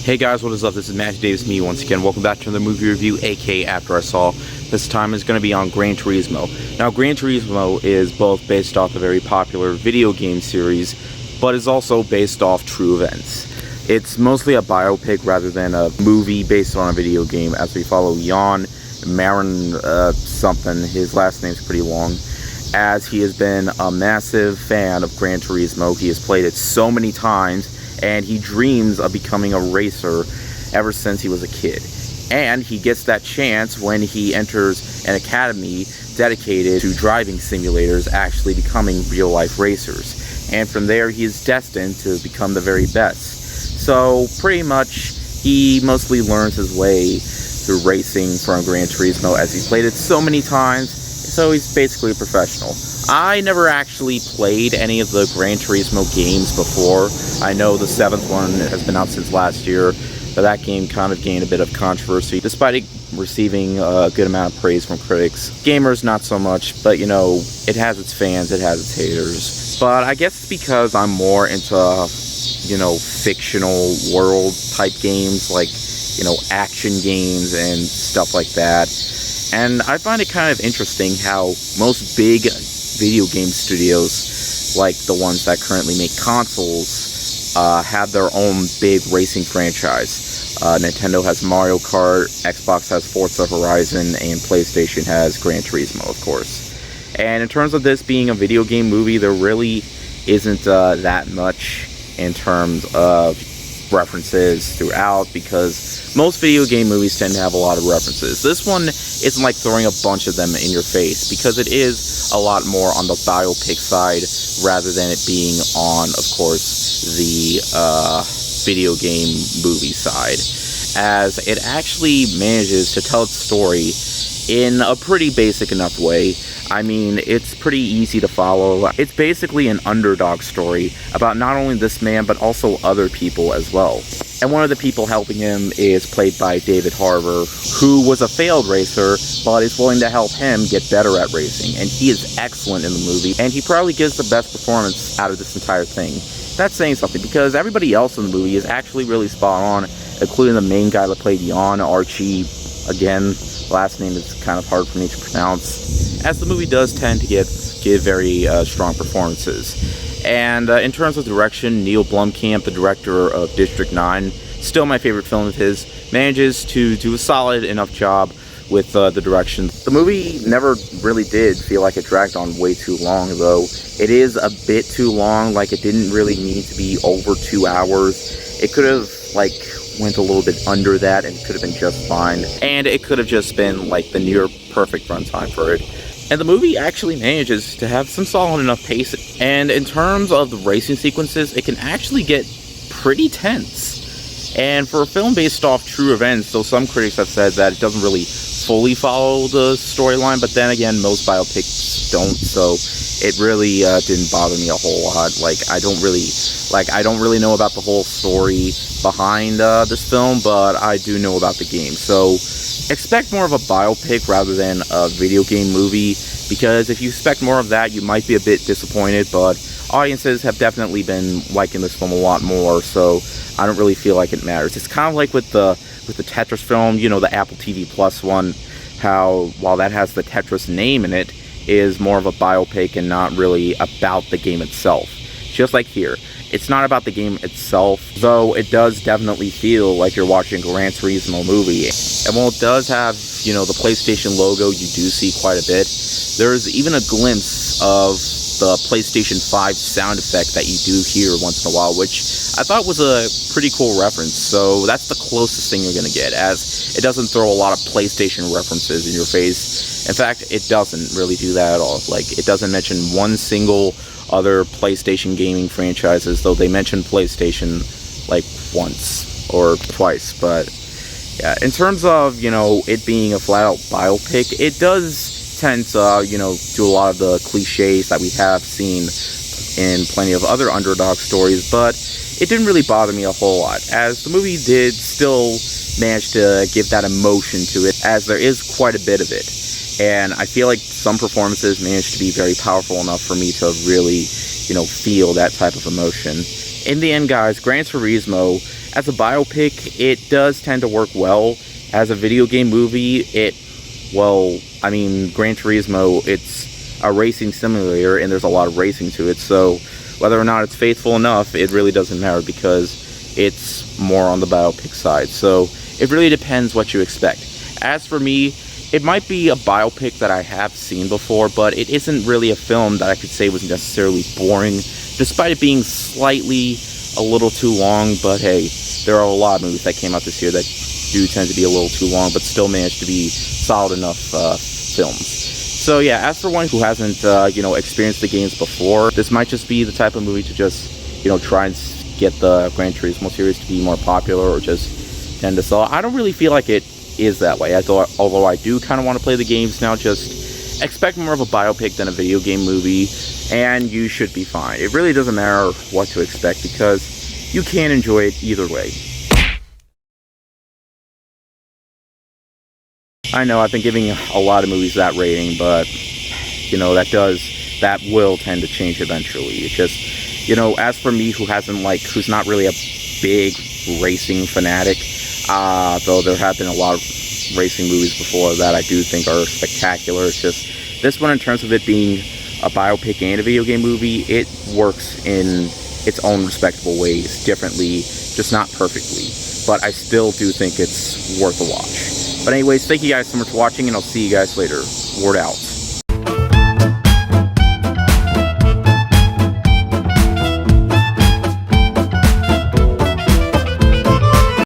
Hey guys, what is up? This is Matthew Davis, me once again. Welcome back to another movie review, aka After I Saw. This time is going to be on Gran Turismo. Now, Gran Turismo is both based off a very popular video game series, but is also based off true events. It's mostly a biopic rather than a movie based on a video game, as we follow Jan Marin something. His last name's pretty long. As he has been a massive fan of Gran Turismo. He has played it so many times, and he dreams of becoming a racer ever since he was a kid. And he gets that chance when he enters an academy dedicated to driving simulators, actually becoming real-life racers. And from there, he is destined to become the very best. So, pretty much, he mostly learns his way through racing from Gran Turismo, as he played it so many times, so he's basically a professional. I never actually played any of the Gran Turismo games before. I know the 7th one has been out since last year, but that game kind of gained a bit of controversy, despite it receiving a good amount of praise from critics. Gamers, not so much, but you know, it has its fans, it has its haters. But I guess it's because I'm more into, you know, fictional world type games, like, you know, action games and stuff like that. And I find it kind of interesting how most big video game studios, like the ones that currently make consoles, have their own big racing franchise. Nintendo has Mario Kart, Xbox has Forza Horizon, and PlayStation has Gran Turismo, of course. And in terms of this being a video game movie, there really isn't that much in terms of references throughout, because most video game movies tend to have a lot of references. This one isn't like throwing a bunch of them in your face, because it is a lot more on the biopic side rather than it being on, of course, the video game movie side, as it actually manages to tell its story in a pretty basic enough way. I mean, it's pretty easy to follow. It's basically an underdog story about not only this man, but also other people as well. And one of the people helping him is played by David Harbour, who was a failed racer, but is willing to help him get better at racing. And he is excellent in the movie, and he probably gives the best performance out of this entire thing. That's saying something, because everybody else in the movie is actually really spot on, including the main guy that played Jan, Archie. Again, last name is kind of hard for me to pronounce, as the movie does tend to give very strong performances. And in terms of direction, Neil Blomkamp, the director of District 9, still my favorite film of his, manages to do a solid enough job with the direction. The movie never really did feel like it dragged on way too long, though. It is a bit too long, like it didn't really need to be over 2 hours. It could have, like, went a little bit under that and could have been just fine. And it could have just been, like, the near perfect runtime for it. And the movie actually manages to have some solid enough pacing. And in terms of the racing sequences, it can actually get pretty tense. And for a film based off true events, though some critics have said that it doesn't really fully follow the storyline, but then again, most biopics don't, so it really didn't bother me a whole lot. I don't really know about the whole story behind this film, but I do know about the game. So expect more of a biopic rather than a video game movie, because if you expect more of that, you might be a bit disappointed, but audiences have definitely been liking this film a lot more, so I don't really feel like it matters. It's kind of like with the Tetris film, you know, the Apple TV Plus one, how while that has the Tetris name in it, is more of a biopic and not really about the game itself. Just like here, it's not about the game itself, though it does definitely feel like you're watching a Gran Turismo movie. And while it does have, you know, the PlayStation logo, you do see quite a bit. There's even a glimpse of the PlayStation 5 sound effect that you do hear once in a while, which I thought was a pretty cool reference. So that's the closest thing you're going to get, as it doesn't throw a lot of PlayStation references in your face. In fact, it doesn't really do that at all. Like, it doesn't mention one single other PlayStation gaming franchises, though they mentioned PlayStation like once or twice. But yeah, in terms of, you know, it being a flat-out biopic, it does tend to, you know, do a lot of the cliches that we have seen in plenty of other underdog stories, but it didn't really bother me a whole lot, as the movie did still manage to give that emotion to it, as there is quite a bit of it. And I feel like some performances managed to be very powerful enough for me to really, you know, feel that type of emotion. In the end, guys, Gran Turismo As a biopic, it does tend to work well. As a video game movie, I mean, Gran Turismo, it's a racing simulator, and there's a lot of racing to it, so whether or not it's faithful enough, it really doesn't matter, because it's more on the biopic side. So it really depends what you expect. As for me, it might be a biopic that I have seen before, but it isn't really a film that I could say was necessarily boring, despite it being slightly a little too long. But hey, there are a lot of movies that came out this year that do tend to be a little too long, but still manage to be solid enough films. So yeah, as for one who hasn't experienced the games before, this might just be the type of movie to just try and get the Gran Turismo series to be more popular, or just tend to sell. I don't really feel like it is that way. Although I do kind of want to play the games now, just expect more of a biopic than a video game movie, and you should be fine. It really doesn't matter what to expect, because you can enjoy it either way. I know I've been giving a lot of movies that rating, but that will tend to change eventually. It's just, as for me, who's not really a big racing fanatic, though there have been a lot of racing movies before that I do think are spectacular. It's just, this one, in terms of it being a biopic and a video game movie, it works in its own respectable ways, differently, just not perfectly. But I still do think it's worth a watch. But anyways, thank you guys so much for watching, and I'll see you guys later. Word out.